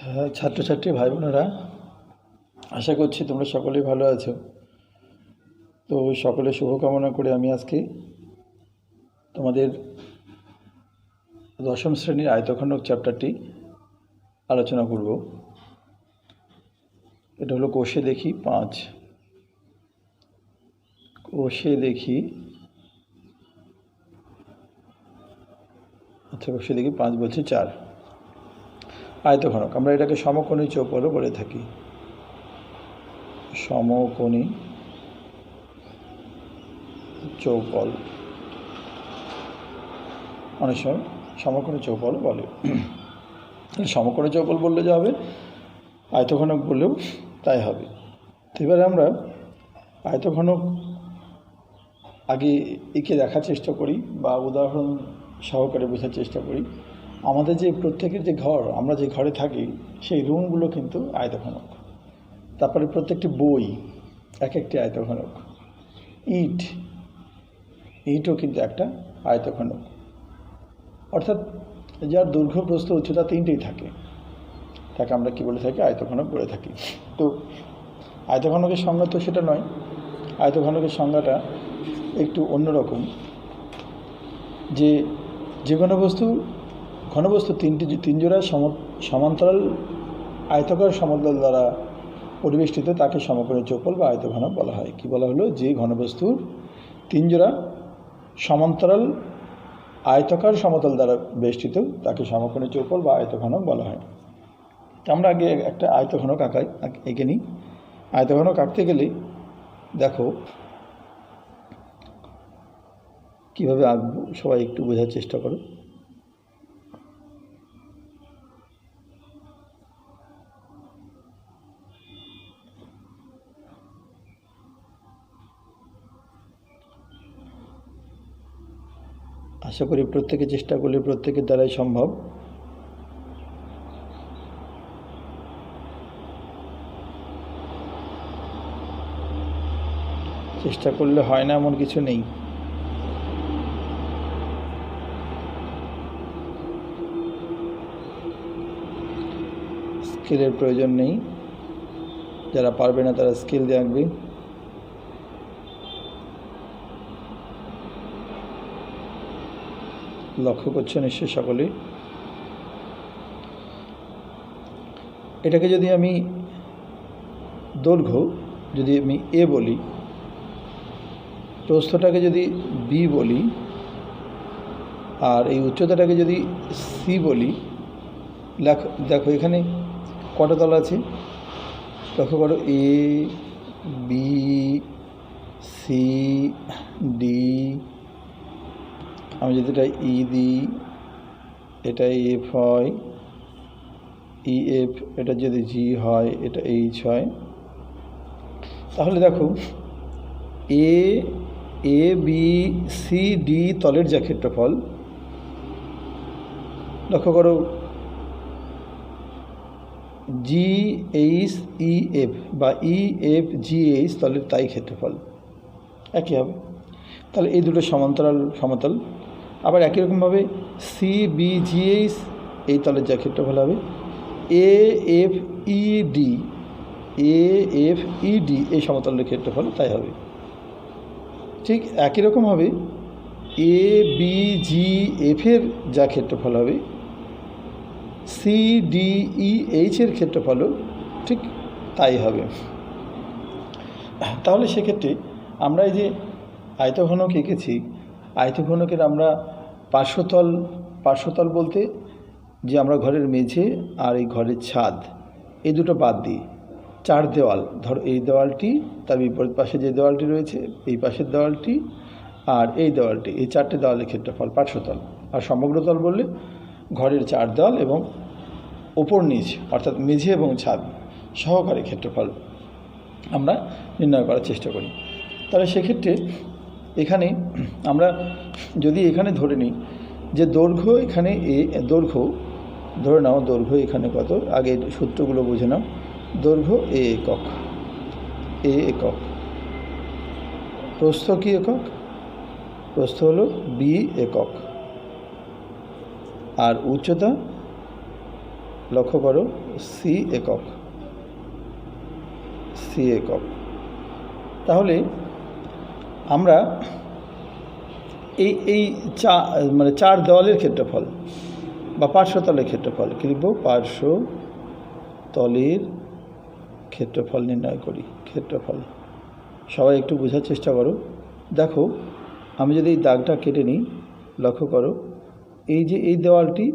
হ্যাঁ, ছাত্রছাত্রী ভাই বোনেরা, আশা করছি তোমরা সকলেই ভালো আছো। তো সকলের শুভকামনা করে আমি আজকে তোমাদের দশম শ্রেণীর আয়তখণ্ডক চ্যাপ্টারটি আলোচনা করব। এটা হলো কোষে দেখি 5। কোষে দেখি কোষে দেখি 5 বলছে 4। আয়তঘনক, আমরা এটাকে সমকোণী চৌপলও বলে থাকি। সমকোণী চৌপল, অনেক সময় সমকোণী চৌপল বলে। সমকোণী চৌপল বললে যা হবে, আয়তঘনক বললেও তাই হবে। তো এবারে আমরা আয়তঘনক আগে একে দেখার চেষ্টা করি বা উদাহরণ সহকারে বোঝার চেষ্টা করি। আমাদের যে প্রত্যেকের যে ঘর, আমরা যে ঘরে থাকি, সেই রুমগুলো কিন্তু আয়তঘনক। তারপরে প্রত্যেকটি বই এক একটি আয়তঘনক। ইটও কিন্তু একটা আয়তঘনক, অর্থাৎ যার দৈর্ঘ্য প্রস্থ উচ্চতা 3টেই থাকে, তাকে আমরা কি বলে থাকি? আয়তঘনক বলে থাকি। তো আয়তঘনকের সংজ্ঞা তো সেটা নয়। আয়তঘনকের সংজ্ঞাটা একটু অন্যরকম, যে ঘনবস্তু তিন জোড়া সমান্তরাল আয়তাকার সমতল দ্বারা পরিবেষ্টিত, তাকে সমকোণী চৌপল বা আয়তঘনক বলা হয়। কি বলা হলো? যে ঘনবস্তুর 3 জোড়া সমান্তরাল আয়তাকার সমতল দ্বারা বেষ্টিত, তাকে সমকোণী চৌপল বা আয়তঘনক বলা হয়। আমরা আগে একটা আয়তঘনক এঁকে নিই। আয়তঘনক আঁকতে গেলে দেখো কীভাবে আঁকবো, সবাই একটু বোঝার চেষ্টা করো। আশা করি প্রত্যেকে চেষ্টা করলে প্রত্যেকের দ্বারাই সম্ভব। চেষ্টা করলে হয় না এমন কিছু নেই। স্কেলের প্রয়োজন নেই, যারা পারবে না তারা স্কেল দিয়ে আঁকবে। লক্ষ্য করছো নিশ্চয়ই সকলেই। এটাকে যদি আমি দৈর্ঘ্য যদি আমি এ বলি, প্রস্থটাকে যদি বি বলি, আর এই উচ্চতাটাকে যদি সি বলি, দেখো এখানে কটা তল আছে? লক্ষ্য করো, এ বি সি ডি। আমি যদি এটা ই দিই, এটা এফ হয়, ই এফ, এটা যদি জি হয়, এটা এইচ হয়। তাহলে দেখো এ বি সি ডি তলের যা ক্ষেত্রফল, লক্ষ্য করো জি এইচ ই এফ বা ই এফ জি এইচ তলের তাই ক্ষেত্রফল একই হবে। তাহলে এই দুটো সমান্তরাল সমতল। আবার একই রকমভাবে সি বি জি এইচ এই তলের যা ক্ষেত্রফল হবে, এ এফ ই ডি এই সমতলের ক্ষেত্রফল তাই হবে। ঠিক একই রকমভাবে এ বি জি এফের যা ক্ষেত্রফল হবে, সি ডি ই এইচের ক্ষেত্রফলও ঠিক তাই হবে। তাহলে সেক্ষেত্রে আমরা এই যে আয়তঘনক এঁকেছি, আয়তঘনকের আমরা পার্শ্বতল বলতে যে আমরা ঘরের মেঝে আর এই ঘরের ছাদ, এই দুটো বাদ দিই 4 দেওয়াল, ধরো এই দেওয়ালটি, তার বিপরীত পাশে যে দেওয়ালটি রয়েছে, এই পাশের দেওয়ালটি আর এই দেওয়ালটি, এই 4টে দেওয়ালের ক্ষেত্রফল পার্শ্বতল। আর সমগ্রতল বললে ঘরের 4 দেওয়াল এবং ওপর নিচ অর্থাৎ মেঝে এবং ছাদ সহকারে ক্ষেত্রফল আমরা নির্ণয় করার চেষ্টা করি। তাহলে সেক্ষেত্রে এখানে আমরা যদি এখানে ধরে নিই যে দৈর্ঘ্য, এখানে দৈর্ঘ্য ধরে নাও, দৈর্ঘ্য এখানে কত, আগে সূত্রগুলো বুঝে নাও। দৈর্ঘ্য এ একক, প্রস্থ কি একক? প্রস্থ হলো বি একক, আর উচ্চতা লক্ষ্য করো সি একক, সি একক। তাহলে আমরা এই এই মানে 4 দেওয়ালের ক্ষেত্রফল বা পার্শ্বতলের ক্ষেত্রফল কী লিখব? পার্শ্বতলের ক্ষেত্রফল নির্ণয় করি। ক্ষেত্রফল সবাই একটু বোঝার চেষ্টা করো। দেখো আমি যদি এই দাগটা কেটে নিই, লক্ষ্য করো এই যে এই দেওয়ালটি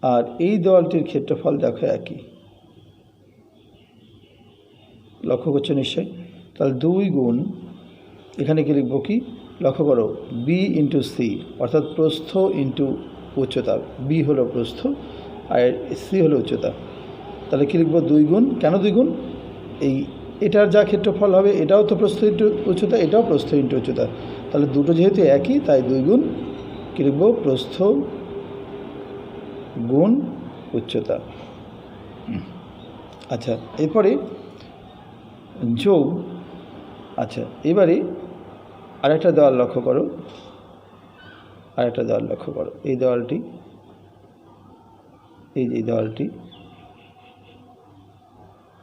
আর এই দেওয়ালটির ক্ষেত্রফল দেখো একই, লক্ষ্য করছো নিশ্চয়ই। তাহলে 2 গুণ এখানে কি লিখব? কি লক্ষ্য করো, বি ইন্টু সি, অর্থাৎ প্রস্থ ইন্টু উচ্চতা। বি হলো প্রস্থ আর সি হলো উচ্চতা। তাহলে কী লিখব? 2 গুণ। কেন 2 গুণ? এটার যা ক্ষেত্রফল হবে এটাও তো প্রস্থ ইন্টু উচ্চতা, এটাও প্রস্থ ইন্টু উচ্চতা। তাহলে দুটো যেহেতু একই তাই 2 গুণ কী লিখব? প্রস্থ গুণ উচ্চতা। আচ্ছা, এরপরে যোগ। আচ্ছা, এবারে আরেকটা দেওয়াল লক্ষ্য করো, আরেকটা দেওয়াল লক্ষ্য করো। এই দেওয়ালটি, এই যে দেওয়ালটি,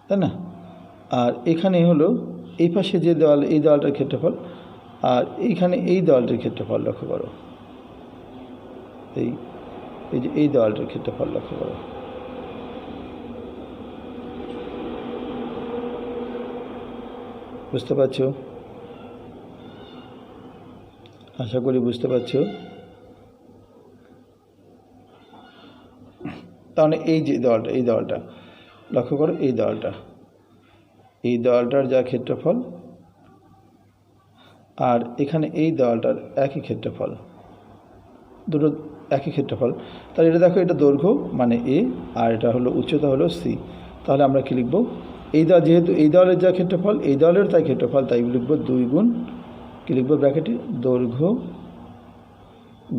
তাই না? আর এখানে হলো এই পাশে যে দেওয়াল, এই দেওয়ালটার ক্ষেত্রফল, আর এইখানে এই দেওয়ালটির ক্ষেত্রফল লক্ষ্য করো। এই যে এই দেওয়ালটির ক্ষেত্রফল লক্ষ্য করো। বুঝতে পারছো? আশা করি বুঝতে পারছো। তাহলে এই যে দেওয়ালটা, এই দেওয়ালটা লক্ষ্য করো, এই দেওয়ালটা, এই দেওয়ালটার যা ক্ষেত্রফল আর এখানে এই দেওয়ালটার একই ক্ষেত্রফল, দুটো একই ক্ষেত্রফল। তাহলে এটা দেখো, এটা দৈর্ঘ্য মানে এ আর এটা হলো উচ্চতা হলো সি। তাহলে আমরা কি লিখব? এই দেওয়াল, যেহেতু এই দেওয়ালের যা ক্ষেত্রফল এই দেওয়ালের তাই ক্ষেত্রফল, তাই লিখব 2 গুণ কী লিখব? ব্র্যাকেটে দৈর্ঘ্য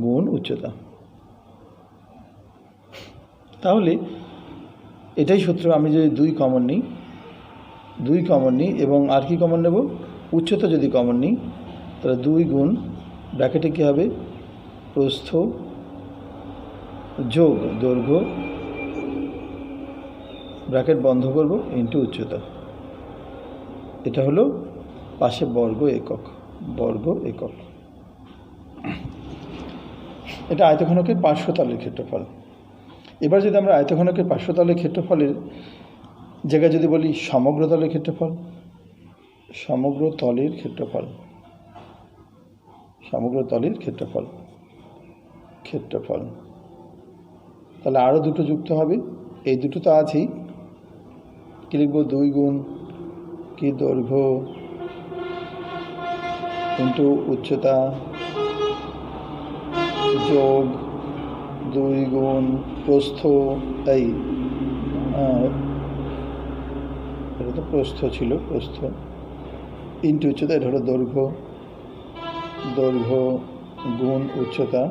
গুণ উচ্চতা। তাহলে এটাই সূত্র। আমি যদি 2 কমন নিই, 2 কমন নিই এবং আর কি কমন নেব? উচ্চতা যদি কমন নিই, তাহলে 2 গুণ ব্র্যাকেটে কী হবে? প্রস্থ যোগ দৈর্ঘ্য, ব্র্যাকেট বন্ধ করব, ইন্টু উচ্চতা। এটা হলো পাশে বর্গ একক, বর্গ একক। এটা আয়তঘনকের পার্শ্বতলের ক্ষেত্রফল। এবার যদি আমরা আয়তঘনকের পার্শ্বতলের ক্ষেত্রফলের জায়গায় যদি বলি সমগ্র তলের ক্ষেত্রফল, সমগ্র তলের ক্ষেত্রফল, সমগ্র তলের ক্ষেত্রফল, ক্ষেত্রফল, তাহলে আরও দুটো যুক্ত হবে। এই দুটো তো আছেই। কী লিখব? 2 গুণ কি দৈর্ঘ্য ইন্টু উচ্চতা যোগ 2 গুণ প্রস্থ, এই এটা তো প্রস্থ ছিল, প্রস্থ ইন্টু উচ্চতা, এটা হলো দৈর্ঘ্য, দৈর্ঘ্য গুণ উচ্চতা,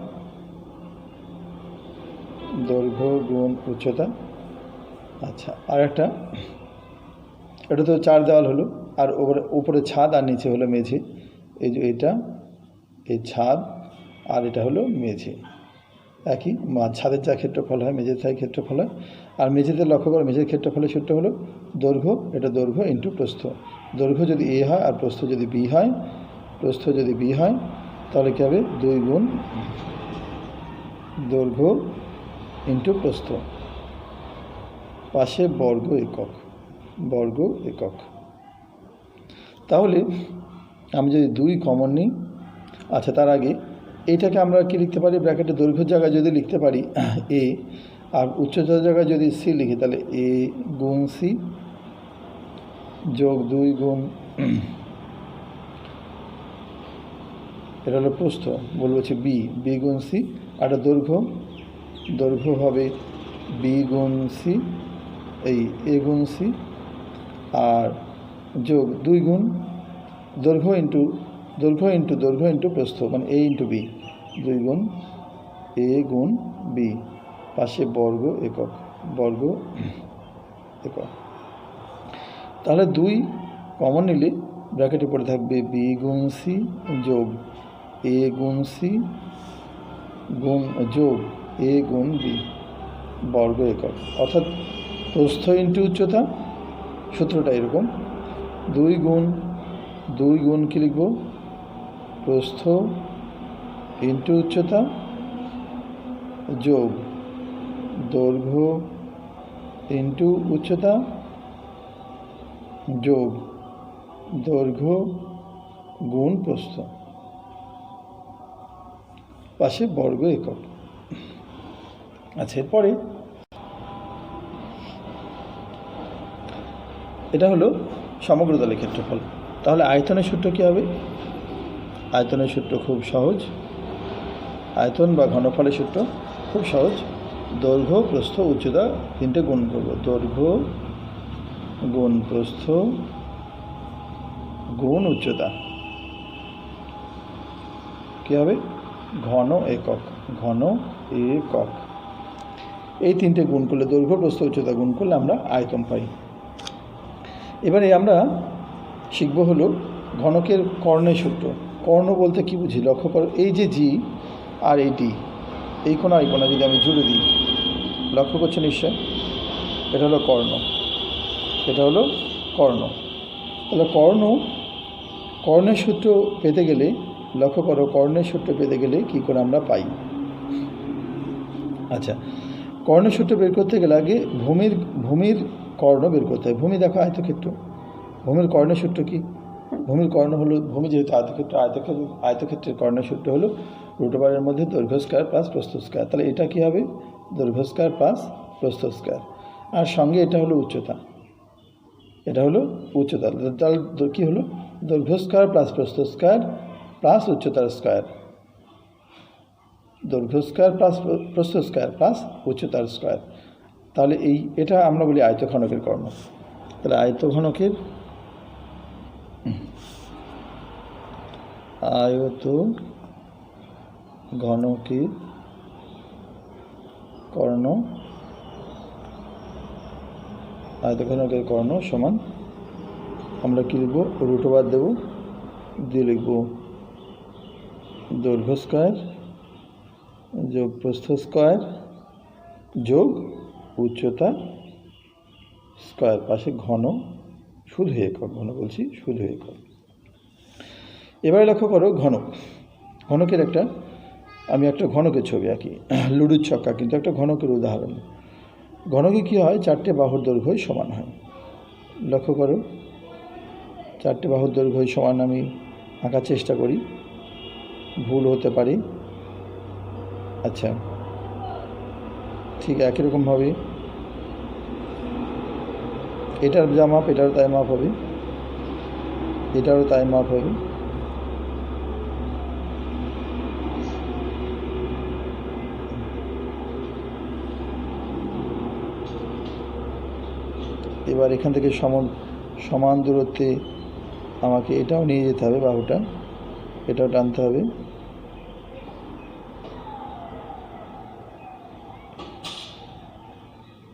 দৈর্ঘ্য গুণ উচ্চতা। আচ্ছা, আর একটা, এটা তো 4 দেওয়াল হলো, আর উপরে ছাদ আর নিচে হলো মেঝে। এই যে এটা, এই ছাদ আর এটা হলো মেঝে, একই। ছাদের যা ক্ষেত্রফল হয় মেঝের তাই ক্ষেত্রফল হয়। আর মেঝেতে লক্ষ্য করো, মেঝের ক্ষেত্রফলের সূত্র হলো দৈর্ঘ্য, এটা দৈর্ঘ্য ইন্টু প্রস্থ। দৈর্ঘ্য যদি এ হয় আর প্রস্থ যদি বি হয়, প্রস্থ যদি বি হয়, তাহলে কী হবে? 2 গুণ দৈর্ঘ্য ইন্টু প্রস্থ, পাশে বর্গ একক, বর্গ একক। তাহলে আমি যদি 2 কমন নিই, আচ্ছা তার আগে এইটাকে আমরা কি লিখতে পারি? ব্র্যাকেটে দৈর্ঘ্যের জায়গায় যদি লিখতে পারি এ, আর উচ্চতার জায়গায় যদি সি লিখি, তাহলে এ গুণ সি যোগ 2 গুণ, এটা হলো প্রস্থ, বলবো হচ্ছে বি, বি গুণ সি। আর দৈর্ঘ্য, দৈর্ঘ্য হবে বি গুণ সি, এই এ গুণ সি, আর যোগ 2 গুণ দৈর্ঘ্য ইন্টু দৈর্ঘ্য ইন্টু দৈর্ঘ্য ইন্টু প্রস্থ, মানে এ ইন্টু বি, 2 গুণ এ গুণ বি, পাশে বর্গ একক, বর্গ একক। তাহলে 2 কমন নিলে ব্র্যাকেটে পড়ে থাকবে বি গুণ সি যোগ এ গুণ সি গুণ যোগ এ গুণ বি, বর্গ একক। অর্থাৎ প্রস্থ ইন্টু উচ্চতা, সূত্রটা এরকম, 2 গুণ কী লিখব, প্রস্থ ইন্টু উচ্চতা যোগ দৈর্ঘ্য ইন্টু উচ্চতা যোগ দৈর্ঘ্য গুণ প্রস্থ, পাশে বর্গ একক। আচ্ছা, এরপরে এটা হলো সমগ্র তলের ক্ষেত্রফল। তাহলে আয়তনের সূত্র কী হবে? আয়তনের সূত্র খুব সহজ, আয়তন বা ঘনফলের সূত্র খুব সহজ, দৈর্ঘ্য প্রস্থ উচ্চতা তিনটে গুণ করব, দৈর্ঘ্য গুণ প্রস্থ গুণ উচ্চতা, কী হবে? ঘন একক, ঘন একক। এই তিনটে গুণ করলে, দৈর্ঘ্য প্রস্থ উচ্চতা গুণ করলে আমরা আয়তন পাই। এবারে আমরা শিখব হলো ঘনকের কর্ণের সূত্র। কর্ণ বলতে কি বুঝি লক্ষ্য করো, এই যে জি আর এই ডি, এই কোণা এই কোণা যদি আমি জুড়ে দিই, লক্ষ্য করছো নিশ্চয়, এটা হলো কর্ণ, এটা হলো কর্ণ। তাহলে কর্ণের সূত্র পেতে গেলে, লক্ষ্য করো, কর্ণের সূত্র পেতে গেলে কী করে আমরা পাই? আচ্ছা, কর্ণের সূত্র বের করতে গেলে আগে ভূমির কর্ণ বের করতে হয়। ভূমি দেখো আয়তক্ষেত্র, ভূমির কর্ণের সূত্র কি? ভূমির কর্ণ হলো, ভূমি যেহেতু আয়তক্ষেত্রের কর্ণের সূত্র হলো √এর মধ্যে দৈর্ঘ্য স্কয়ার প্লাস প্রস্থ স্কয়ার। তাহলে এটা কি হবে? দৈর্ঘ্য স্কয়ার প্লাস প্রস্থ স্কয়ার। আর সঙ্গে এটা হলো উচ্চতা, এটা হলো উচ্চতা। তাহলে কী হলো? দৈর্ঘ্য স্কয়ার প্লাস প্রস্থ স্কয়ার প্লাস উচ্চতার স্কয়ার, দৈর্ঘ্য স্কয়ার প্লাস প্রস্থ স্কয়ার প্লাস উচ্চতার স্কয়ার। তাহলে এটা আমরা বলি আয়তঘনকের কর্ণ। তাহলে আয়তঘনকের কর্ণ, আয়তঘনকের কর্ণ সমান আমরা কী লিখব? √, দেব, দিয়ে লিখব দৈর্ঘ্য স্কয়ার যোগ প্রস্থ স্কয়ার যোগ উচ্চতা স্কয়ার, পাশে ঘন, শুধু একক, ঘন বলছি শুধু একক। এবারে লক্ষ্য করো ঘনকের আমি একটা ঘনকের ছবি আঁকি, লুডুর ছক্কা, কিন্তু একটা ঘনকের উদাহরণ। ঘনকে কী হয়? 4টে বাহুর দৈর্ঘ্যই সমান হয়। লক্ষ্য করো, 4টে বাহুর দৈর্ঘ্যই সমান আমি আঁকার চেষ্টা করি, ভুল হতে পারি। আচ্ছা, ঠিক একই রকমভাবে এটার যা মাপ এটারও তাই মাপ হবে, এটারও তাই মাপ হবে। এবার এখান থেকে সমান দূরত্বে আমাকে এটাও নিয়ে যেতে হবে, বাহুটা এটাও টানতে হবে।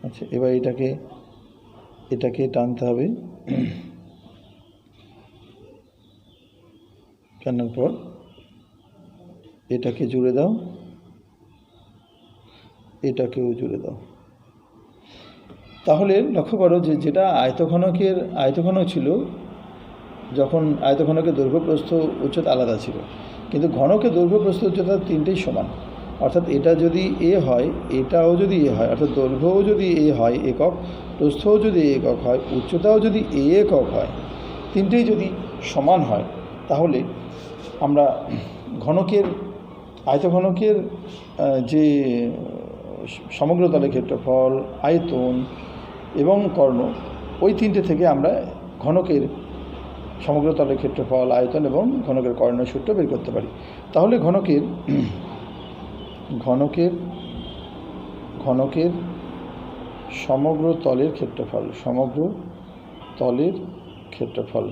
আচ্ছা, এবার এটাকে টানতে হবে, টানার পর এটাকে জুড়ে দাও, এটাকেও জুড়ে দাও। তাহলে লক্ষ্য করো যে যেটা আয়তঘনক ছিল, যখন আয়তঘনকের দৈর্ঘ্য প্রস্থ উচ্চতা আলাদা ছিল, কিন্তু ঘনকের দৈর্ঘ্য প্রস্থ উচ্চতা তিনটেই সমান। অর্থাৎ এটা যদি এ হয়, এটাও যদি এ হয়, অর্থাৎ দৈর্ঘ্যও যদি এ হয় একক, প্রস্থও যদি একক হয়, উচ্চতাও যদি এ একক হয়, তিনটেই যদি সমান হয়, তাহলে আমরা আয়তঘনকের যে সমগ্র তলের ক্ষেত্রফল, আয়তন এবং কর্ণ, ওই তিনটে থেকে আমরা ঘনকের সমগ্র তলের ক্ষেত্রফল, আয়তন এবং ঘনকের কর্ণের সূত্র বের করতে পারি। তাহলে ঘনকের সমগ্র তলের ক্ষেত্রফল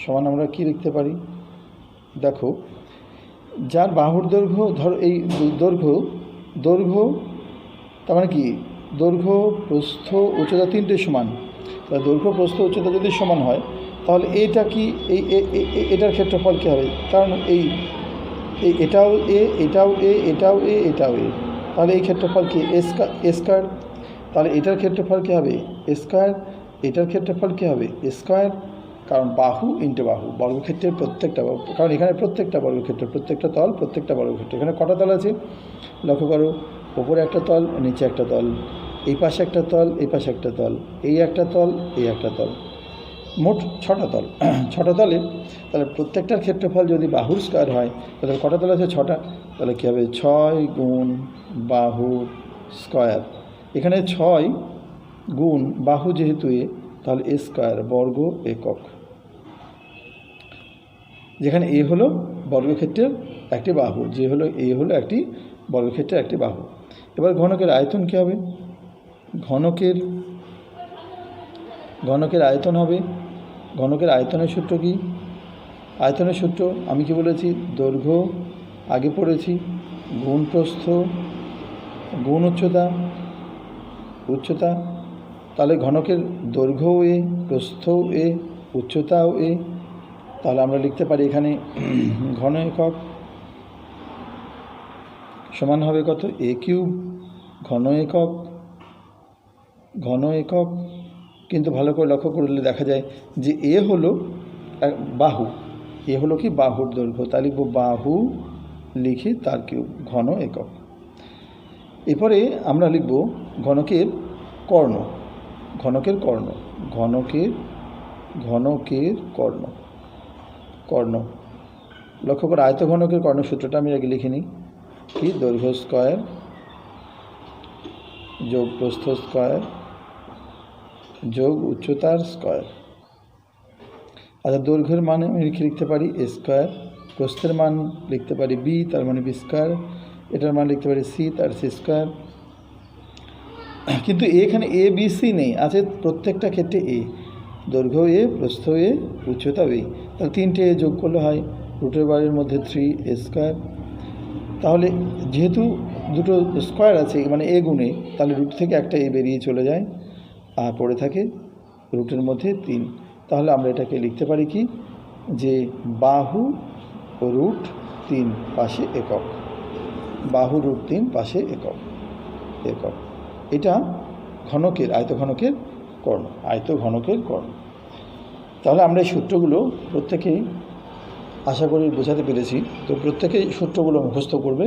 সমান আমরা কি লিখতে পারি? দেখো, যার বাহুর দৈর্ঘ্য, ধরো এই দৈর্ঘ্য তার মানে কি? দৈর্ঘ্য প্রস্থ উচ্চতা তিনটে সমান। তাহলে দৈর্ঘ্য প্রস্থ উচ্চতা যদি সমান হয়, তাহলে এইটা কি, এটার ক্ষেত্রফল কী হবে? কারণ এটাও এ, এটাও এ, এটাও এ, এটাও এ, তাহলে এই ক্ষেত্রফল কি এ স্কোয়ার, তাহলে এটার ক্ষেত্রফল কী হবে এ স্কোয়ার, এটার ক্ষেত্রফল কী হবে এ স্কোয়ার, কারণ বাহু ইন্টু বাহু, বর্গক্ষেত্রের প্রত্যেকটা, কারণ এখানে প্রত্যেকটা বর্গক্ষেত্র, প্রত্যেকটা তল, প্রত্যেকটা বর্গক্ষেত্র। এখানে কটা তল আছে লক্ষ্য করো, ওপরে একটা তল, নিচে একটা তল, এই পাশে একটা তল, এই পাশে একটা তল, এই একটা তল, এই একটা তল, মোট 6টা তল। 6টা তলে তাহলে প্রত্যেকটার ক্ষেত্রফল যদি বাহুর স্কোয়ার হয় তাহলে কটা তল আছে 6টা, তাহলে কী হবে 6 গুণ বাহুর স্কোয়ার। এখানে 6 গুণ বাহু যেহেতু এ, তাহলে এ স্কোয়ার বর্গ একক, যেখানে এ হলো বর্গক্ষেত্রের একটি বাহু, যে হলো এ হলো একটি বর্গক্ষেত্রের একটি বাহু। এবার ঘনকের আয়তন কী হবে, ঘনকের আয়তন হবে, ঘনকের আয়তনের সূত্র কি, আয়তনের সূত্র আমি কি বলেছি, দৈর্ঘ্য আগে পড়েছি, গুণ প্রস্থ গুণ উচ্চতা, তাহলে ঘনকের দৈর্ঘ্যও এ, প্রস্থও এ, উচ্চতাও এ, তাহলে আমরা লিখতে পারি এখানে ঘন একক সমান হবে কত এ কিউব, ঘন একক। কিন্তু ভালো করে লক্ষ্য করলে দেখা যায় যে এ হলো বাহু, এ হলো কি বাহুর দৈর্ঘ্য, তা লিখব বাহু লিখে তার কিউব, ঘন একক। এরপরে আমরা লিখব ঘনকের কর্ণ, কর্ণ লক্ষ্য করে আয়ত ঘনকের কর্ণ সূত্রটা আমি আগে লিখে নিই, কি দৈর্ঘ্য স্কয়ার যোগ প্রস্থ স্কয়ার যোগ উচ্চতার স্কয়ার। আচ্ছা, দৈর্ঘ্যের মান আমি লিখতে পারি এ স্কয়ার, প্রস্থের মান লিখতে পারি বি, তার মানে বি স্কয়ার, এটার মান লিখতে পারি সি, তার সি স্কয়ার। কিন্তু এখানে এ বি সি নেই, আছে প্রত্যেকটা ক্ষেত্রে এ, দৈর্ঘ্য এ, প্রস্থ এ, উচ্চতা এ, তাহলে 3টে এ যোগ করলে হয় রুটের বাড়ির মধ্যে 3 এ স্কয়ার। তাহলে যেহেতু দুটো স্কয়ার আছে মানে এ গুণে, তাহলে রুট থেকে একটা এ বেরিয়ে চলে যায় আর পড়ে থাকে রুটের মধ্যে 3। তাহলে আমরা এটাকে লিখতে পারি কি যে বাহু রুট 3 পাশে একক, বাহু রুট 3 পাশে একক। এটা ঘনকের আয়তঘনকের কর্ণ। তাহলে আমরা এই সূত্রগুলো প্রত্যেকেই আশা করি বোঝাতে পেরেছি। তো প্রত্যেকেই সূত্রগুলো মুখস্থ করবে,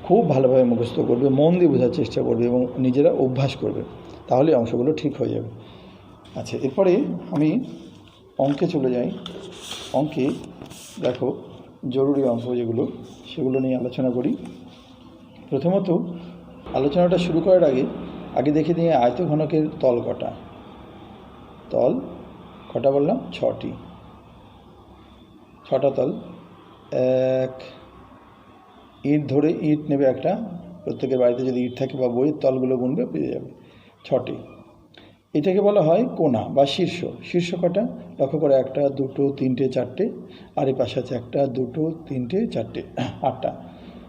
খুব ভালোভাবে মুখস্থ করবে, মন দিয়ে বোঝার চেষ্টা করবে এবং নিজেরা অভ্যাস করবে, তাহলে অংশগুলো ঠিক হয়ে যাবে। আচ্ছা, এরপরে আমি অঙ্কে চলে যাই। অঙ্কে দেখো জরুরি অঙ্ক যেগুলো, সেগুলো নিয়ে আলোচনা করি। প্রথমত আলোচনাটা শুরু করার আগে দেখে নিয়ে আয়তঘনকের তল কটা বললাম 6টা তল। এক ইট ধরে, ইট নেবে একটা, প্রত্যেকের বাড়িতে যদি ইট থাকে বা বইয়ের তলগুলো গুনবে পেয়ে যাবে 6টি। এটাকে বলা হয় কোণা বা শীর্ষ কটা লক্ষ্য করে 1 2 3 4টে, আর এই পাশে আছে 1 2 3 4টে, 8টা।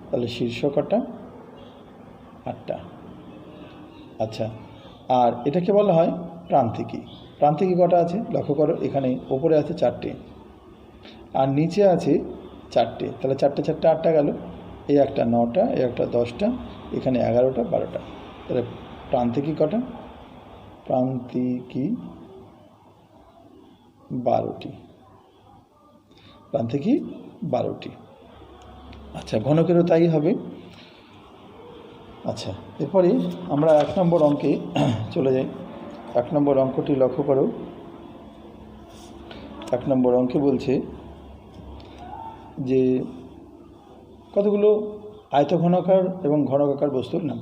তাহলে শীর্ষ কটা 8টা। আচ্ছা, আর এটাকে বলা হয় প্রান্তিকী কটা আছে লক্ষ্য করো, এখানে ওপরে আছে 4টে আর নিচে আছে 4টে, তাহলে 4টে 8টা গেল, এই একটা 9টা, এই একটা 10টা, এখানে 11টা 12টা। তাহলে প্রান্তিকী কটা, প্রান্তিকী 12টি। আচ্ছা, ঘনকেরও তাই হবে। আচ্ছা, এরপরে আমরা 1 নম্বর অঙ্কে চলে যাই। 1 নম্বর অঙ্কটি লক্ষ্য করো। 1 নম্বর অঙ্কে বলছে যে কতগুলো আয়তঘনকার এবং ঘনকাকার বস্তুর নাম।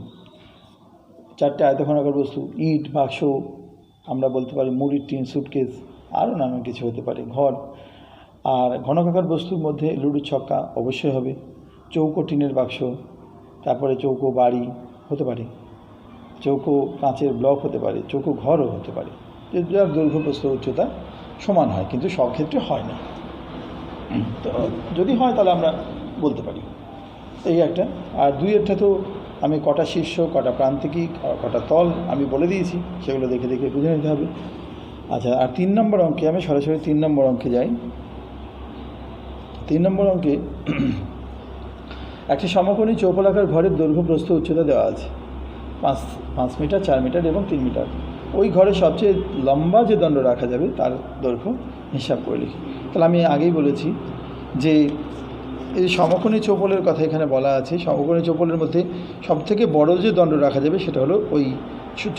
4টে আয়তঘনকার বস্তু, ইট, বাক্স, আমরা বলতে পারি মুড়ির টিন, সুটকেস, আরও নানান কিছু হতে পারে, ঘর। আর ঘনকাকার বস্তুর মধ্যে লুডোর ছক্কা অবশ্যই হবে, চৌকো টিনের বাক্স, তারপরে চৌকো বাড়ি হতে পারে, চৌকো কাঁচের ব্লক হতে পারে, চৌকো ঘরও হতে পারে, যার দৈর্ঘ্য প্রস্থ উচ্চতা সমান হয়, কিন্তু সব ক্ষেত্রে হয় না। তো যদি হয় তাহলে আমরা বলতে পারি এই একটা। আর 2এরটা তো আমি কটা শীর্ষ, কটা প্রান্তিকী, কটা তল আমি বলে দিয়েছি, সেগুলো দেখে বুঝে নিতে হবে। আচ্ছা, আর 3 নম্বর অঙ্কে আমি সরাসরি 3 নম্বর অঙ্কে যাই। 3 নম্বর অঙ্কে একটি সমকোণী চৌপলাকার ঘরের দৈর্ঘ্য প্রস্থ উচ্চতা দেওয়া আছে 5 মিটার, 4 মিটার এবং 3 মিটার। ওই ঘরের সবচেয়ে লম্বা যে দণ্ড রাখা যাবে তার দৈর্ঘ্য হিসাব করে লিখি। তাহলে আমি আগেই বলেছি যে এই সমকোণী চৌপলের কথা এখানে বলা আছে। সমকোণী চৌপলের মধ্যে সবথেকে বড় যে দণ্ড রাখা যাবে সেটা হলো ওই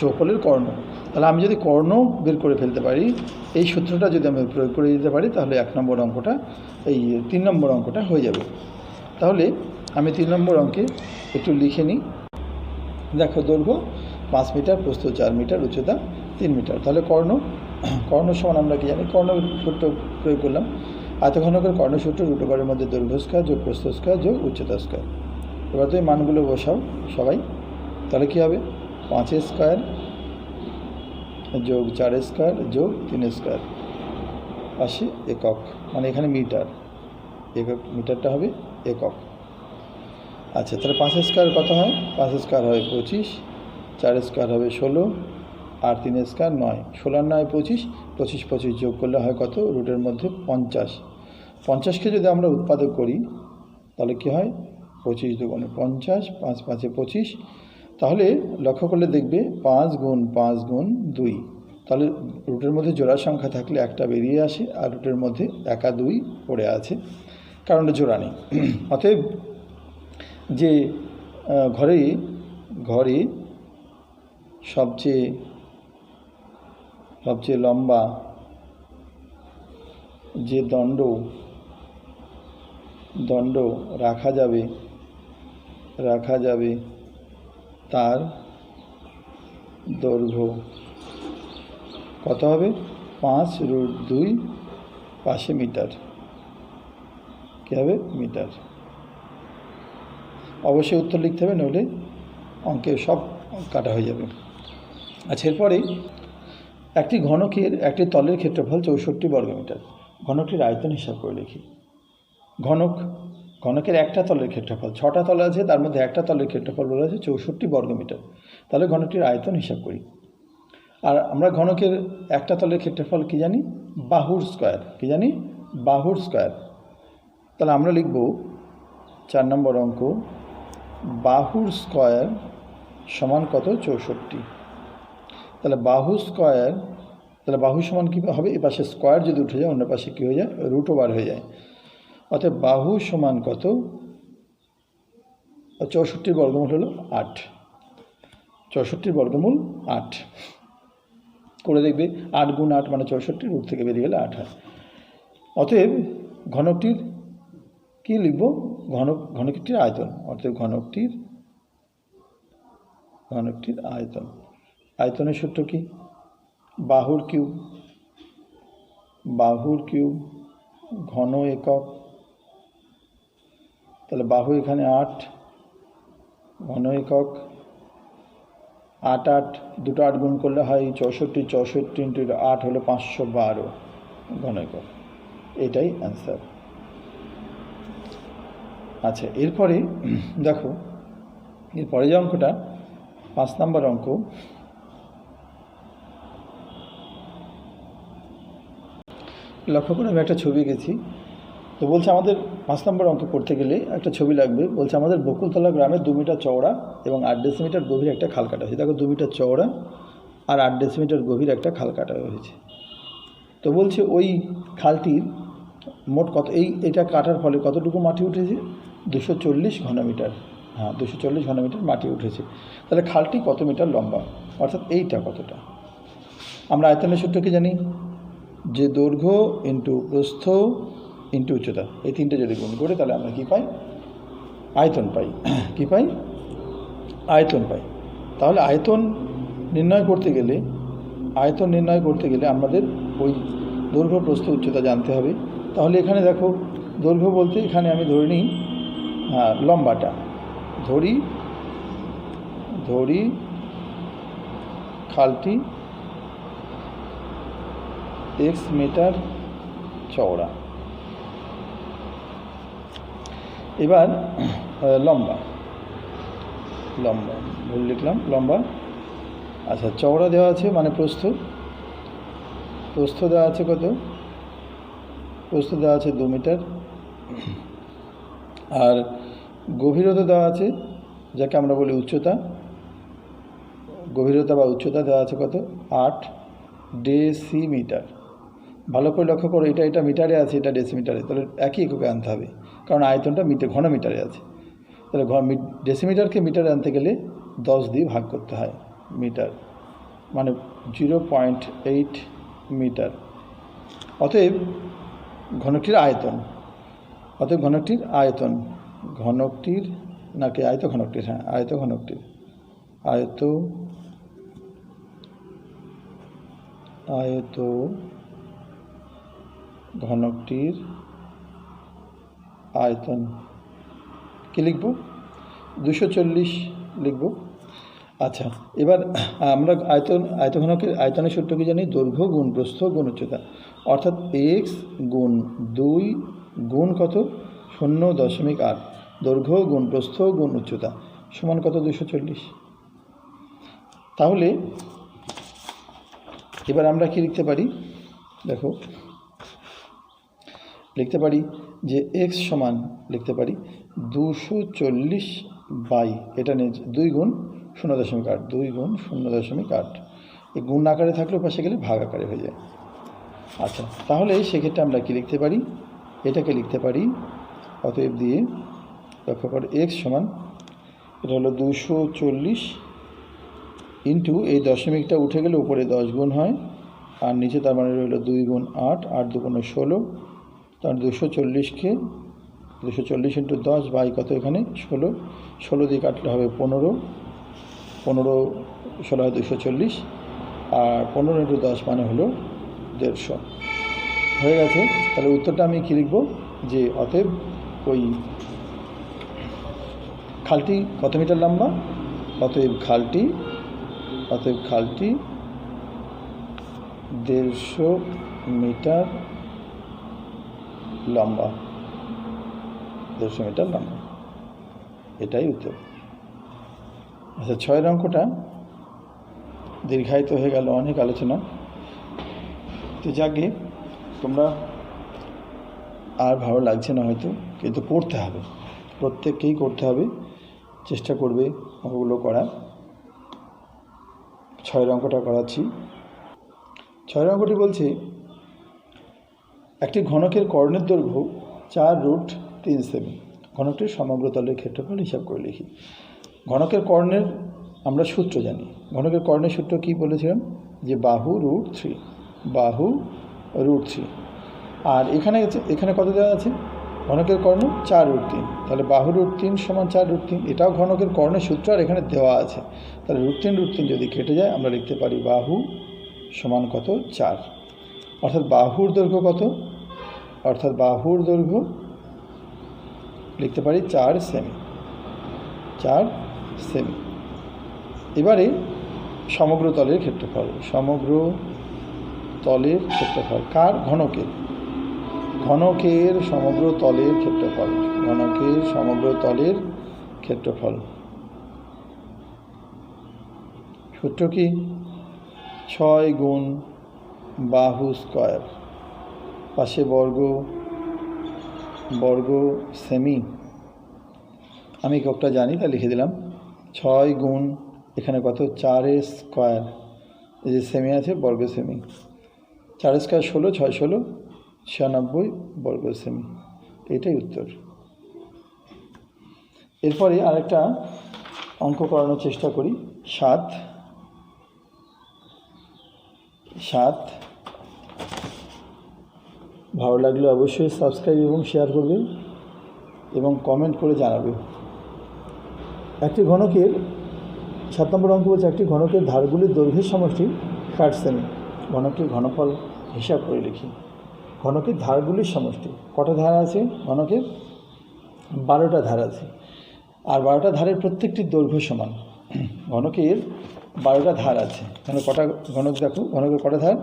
চৌপলের কর্ণ। তাহলে আমি যদি কর্ণ বের করে ফেলতে পারি, এই সূত্রটা যদি আমি প্রয়োগ করে দিতে পারি, তাহলে 1 নম্বর অঙ্কটা, এই 3 নম্বর অঙ্কটা হয়ে যাবে। তাহলে আমি 3 নম্বর অঙ্কে একটু লিখে নিই। দেখো, দৈর্ঘ্য 5 মিটার, প্রস্থ 4 মিটার, উচ্চতা 3 মিটার। তাহলে কর্ণ সমান আমরা কি জানি? কর্ণ সূত্র প্রয়োগ করলাম। আয়তঘনকের কর্ণসূত্র রুটগড়ের মধ্যে দৈর্ঘ্য স্কয়ার যোগ প্রস্থ স্কয়ার যোগ উচ্চতা স্কয়ার। এবার তুমি মানগুলো বসাও সবাই। তাহলে কী হবে? 5 স্কয়ার যোগ 4 স্কয়ার যোগ 3 স্কয়ার, পাশে একক, মানে এখানে মিটার, একক, মিটারটা হবে একক। আচ্ছা, তাহলে 5 স্কয়ার কত হয়? 5 স্কয়ার হয় 25, 4 স্কয়ার হবে 16, আর 3 স্কয়ার 9। 16 আর 9 25, 25 যোগ করলে হয় কত? রুটের মধ্যে 50। 50কে যদি আমরা উৎপাদক করি তাহলে কী হয়? 25 দুগুণে 50, 5 5 25। তাহলে লক্ষ্য করলে দেখবে 5 গুণ 5 গুণ 2। তাহলে রুটের মধ্যে জোড়া সংখ্যা থাকলে একটা বেরিয়ে আসে, আর রুটের মধ্যে একা 2 পড়ে আছে, কারণ জোড়া নেই। অতএব যে ঘরে সবচেয়ে লম্বা যে দণ্ড রাখা যাবে তার দৈর্ঘ্য কত হবে? 5√2, পাশে মিটার। কী হবে? মিটার। অবশ্যই উত্তর লিখতে হবে, নইলে অঙ্কে সব কাটা হয়ে যাবে। আচ্ছা, এরপরে একটি ঘনকের একটি তলের ক্ষেত্রফল 64 বর্গমিটার। ঘনকটির আয়তন হিসাব করে লিখি। ঘনকের একটা তলের ক্ষেত্রফল, 6টা তল আছে, তার মধ্যে একটা তলের ক্ষেত্রফল বলা আছে 64 বর্গমিটার। তাহলে ঘনকটির আয়তন হিসাব করি। আর আমরা ঘনকের একটা তলের ক্ষেত্রফল কি জানি? বাহুর স্কয়ার। কি জানি? বাহুর স্কয়ার। তাহলে আমরা লিখব 4 নম্বর অঙ্ক, বাহুর স্কয়ার সমান কত? 64। তাহলে বাহু স্কয়ার, তাহলে বাহু সমান কী হবে? এ পাশে স্কয়ার যদি উঠে যায়, অন্য পাশে কী হয়ে যায়? রুট ওভার হয়ে যায়। অর্থাৎ বাহু সমান কত? 64 বর্গমূল হলো 8। 64 বর্গমূল 8 করে দেখবে। 8 গুণ 8 মানে 64, রুট থেকে বেরিয়ে গেলে 8 হয়। অতএব ঘনকটির কি লিখব? ঘনকটির আয়তন। অর্থাৎ ঘনকটির আয়তন। আয়তনের সূত্র কি? বাহুর কিউব ঘন একক। তাহলে বাহু এখানে 8, ঘন একক 8 8, দুটো 8 গুণ করলে হয় 64, 64 ইন্টু 8 হলো 512 ঘন একক। এটাই অ্যান্সার। আচ্ছা, এরপরে দেখো, এরপরে যে অঙ্কটা 5 নম্বর অঙ্ক, লক্ষ্য করে আমি একটা ছবি এঁকেছি। তো বলছে আমাদের 5 নম্বর অঙ্ক করতে গেলে একটা ছবি লাগবে। বলছে আমাদের বকুলতলা গ্রামে 2 মিটার চওড়া এবং 8 ডেসিমিটার গভীর একটা খাল কাটা হয়েছে। দেখো, 2 মিটার চওড়া আর 8 ডেসিমিটার গভীর একটা খাল কাটা হয়েছে। তো বলছে ওই খালটির মোট কত, এটা কাটার ফলে কতটুকু মাটি উঠেছে? 240 ঘনমিটার। হ্যাঁ, 240 ঘনমিটার মাটি উঠেছে। তাহলে খালটি কত মিটার লম্বা? অর্থাৎ এইটা কতটা? আমরা আয়তনের সূত্র কি জানি? যে দৈর্ঘ্য ইন্টু প্রস্থ ইন্টু উচ্চতা, এই তিনটে যদি গুণ করে তাহলে আমরা কী পাই? আয়তন পাই। কী পাই? আয়তন পাই। তাহলে আয়তন নির্ণয় করতে গেলে আমাদের ওই দৈর্ঘ্য প্রস্থ উচ্চতা জানতে হবে। তাহলে এখানে দেখো, দৈর্ঘ্য বলতে এখানে আমি ধরে নিই লম্বাটা, ধরি খালটি x মিটার চওড়া। এবার লম্বা ভুল লিখলাম, লম্বা। আচ্ছা, চওড়া দেওয়া আছে মানে প্রস্থ দেওয়া আছে কত? প্রস্থ দেওয়া আছে 2 মিটার। আর গভীরতা দেওয়া আছে, যাকে আমরা বলি উচ্চতা। গভীরতা বা উচ্চতা দেওয়া আছে কত? 8 ডেসিমিটার। ভালো করে লক্ষ্য করো, এটা মিটারে আছে, এটা ডেসিমিটারে, তাহলে একই এককে আনতে হবে, কারণ আয়তনটা ঘন মিটারে আছে। তাহলে ডেসিমিটারকে মিটারে আনতে গেলে 10 দিয়ে ভাগ করতে হয় মিটার, মানে 0.8 মিটার। অতএব ঘনকটির আয়তন, ঘনকটির নাকি আয়ত ঘনকটির, হ্যাঁ আয়ত ঘনকটির, আয়ত ঘনকটির আয়তন কি লিখব? 240 লিখব। আচ্ছা, এবার আমরা আয়তঘনকের আয়তনের সূত্র কি জানি? দৈর্ঘ্য গুণ প্রস্থ গুণ উচ্চতা, অর্থাৎ x গুণ 2 গুণ কত? 0.8। দৈর্ঘ্য গুণ প্রস্থ গুণ উচ্চতা সমান কত? 240। তাহলে এবার আমরা কি লিখতে পারি? দেখো, লিখতে পারি যে x সমান লিখতে পারি 240 বাই, এটা নিয়ে 2 গুণ 0.8, 2 গুণ 0.8। এই গুণ আকারে থাকলেও পাশে গেলে ভাগ আকারে হয়ে যায়। আচ্ছা, তাহলে সেক্ষেত্রে আমরা কি লিখতে পারি? এটাকে লিখতে পারি, অতএব দিয়ে লক্ষ্য করো x সমান, এটা হলো 240 ইন্টু এই দশমিকটা উঠে গেলে উপরে 10 গুণ হয়, আর নিচে তার মানে রইল 2 গুণ 8, 8 দুগুণে 16, তার 240কে 240 ইন্টু 10 বাই কত? এখানে 16 দিয়ে কাটলে হবে 15, 16 হয় 240, আর 15 ইন্টু 10 মানে হলো 150 হয়ে গেছে। তাহলে উত্তরটা আমি কী লিখব? যে অতএব ওই খালটি কত মিটার লম্বা? অতএব খালটি 150 মিটার লম্বা, 150 মিটার লম্বা, এটাই উত্তর। আচ্ছা, 6 অঙ্কটা দীর্ঘায়িত হয়ে গেল, অনেক আলোচনা। তো যাকে তোমরা আর ভালো লাগছে না হয়তো, কিন্তু করতে হবে, প্রত্যেককেই করতে হবে, চেষ্টা করবে অঙ্কগুলো করা। 6 অঙ্কটা করাচ্ছি। 6 অঙ্কটি বলছে, একটি ঘনকের কর্ণের দৈর্ঘ্য 4√3 সেমি। ঘনকটির সমগ্র তলের ক্ষেত্রফল হিসাব করে লিখি। ঘনকের কর্ণের আমরা সূত্র জানি। ঘনকের কর্ণের সূত্র কি বলেছিলাম? যে বাহু √3। আর এখানে কত দেওয়া আছে? ঘনকের কর্ণ 4√3, তাহলে বাহু √3 সমান 4√3। এটাও ঘনকের কর্ণের সূত্র, আর এখানে দেওয়া আছে। তাহলে √3 যদি কেটে যায়, আমরা লিখতে পারি বাহু সমান কত? 4। অর্থাৎ বাহুর দৈর্ঘ্য কত? অর্থাৎ বাহুর দৈর্ঘ্য লিখতে পারি 4 সেমি। এবারে সমগ্র তলের ক্ষেত্রফল, কার? ঘনকের সমগ্র তলের ক্ষেত্রফল। সূত্র কি? 6 গুণ বাহু স্কয়ার, পাশে বর্গ সেমি। আমি এককটা জানি, তা লিখে দিলাম। 6 গুণ এখানে কত? 4 স্কয়ার, এই যে সেমি আছে, বর্গ সেমি। 4 স্কয়ার 16, 6 16 96 বর্গ সেমি, এটাই উত্তর। এরপরে আরেকটা অঙ্ক করানোর চেষ্টা করি। 7 ভালো লাগলে অবশ্যই সাবস্ক্রাইব এবং শেয়ার করবে এবং কমেন্ট করে জানাবে। একটি ঘনকের 7 নম্বর অঙ্ক বলছে, একটি ঘনকের ধারগুলির দৈর্ঘ্যের সমষ্টি 60 সেমি। ঘনকের ঘনফল হিসাব করে লিখি। ঘনকের ধারগুলির সমষ্টি, কটা ধার আছে ঘনকের? 12টা ধার আছে, আর 12টা ধারের প্রত্যেকটির দৈর্ঘ্য সমান। ঘনকের 12টা ধার আছে, তাহলে কটা ঘনক? দেখো ঘনকের কটা ধার,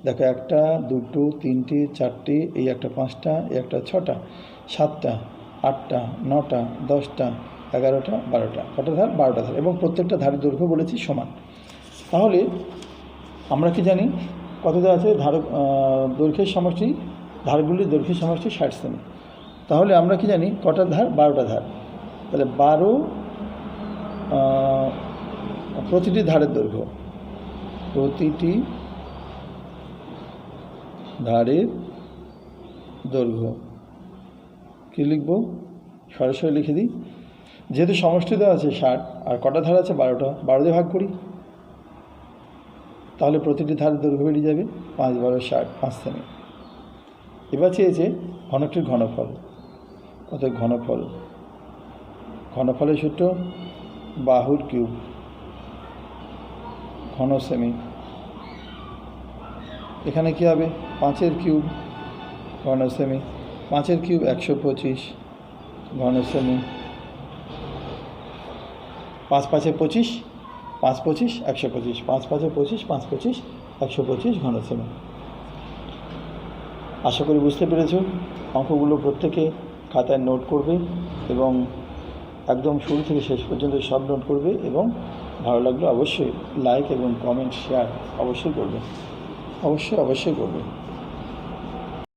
দেখো 1টা 2টো 3টে 4টে, এই একটা 5টা, এই একটা 6টা, 7টা 8টা 9টা 10টা 11টা 12টা, কটা ধার? 12টা ধার, এবং প্রত্যেকটা ধারের দৈর্ঘ্য বলেছি সমান। তাহলে আমরা কি জানি কত দেওয়া আছে? দৈর্ঘ্যের সমষ্টি, ধারগুলির দৈর্ঘ্যের সমষ্টি 60 সেমি। তাহলে আমরা কি জানি? কটা ধার? 12টা ধার। তাহলে 12 প্রতিটি ধারের দৈর্ঘ্য, প্রতিটি ধারের দৈর্ঘ্য কী লিখব? সরাসরি লিখে দিই। যেহেতু সমষ্টি দেওয়া আছে 60 আর কটা ধার আছে 12টা, 12 দিয়ে ভাগ করি, তাহলে প্রতিটি ধারের দৈর্ঘ্য বেরিয়ে যাবে 5 12 60, 5 সেমি। এবার চেয়েছে ঘনকটির ঘনফল। কত? ঘনফলের সূত্র বাহুর কিউব ঘন সেমি। এখানে কী হবে? 5-এর কিউব ঘন সেমি, 5-এর কিউব 125 ঘন সেমি, 5 5 25, 5 25 125, 5 5 25, 5 25 125 ঘন সেমি। আশা করি বুঝতে পেরেছ। অঙ্কগুলো প্রত্যেকে খাতায় নোট করবে এবং একদম শুরু থেকে শেষ পর্যন্ত সব নোট করবে, এবং ভালো লাগলে অবশ্যই লাইক এবং কমেন্ট শেয়ার অবশ্যই করবে, অবশ্যই করবে।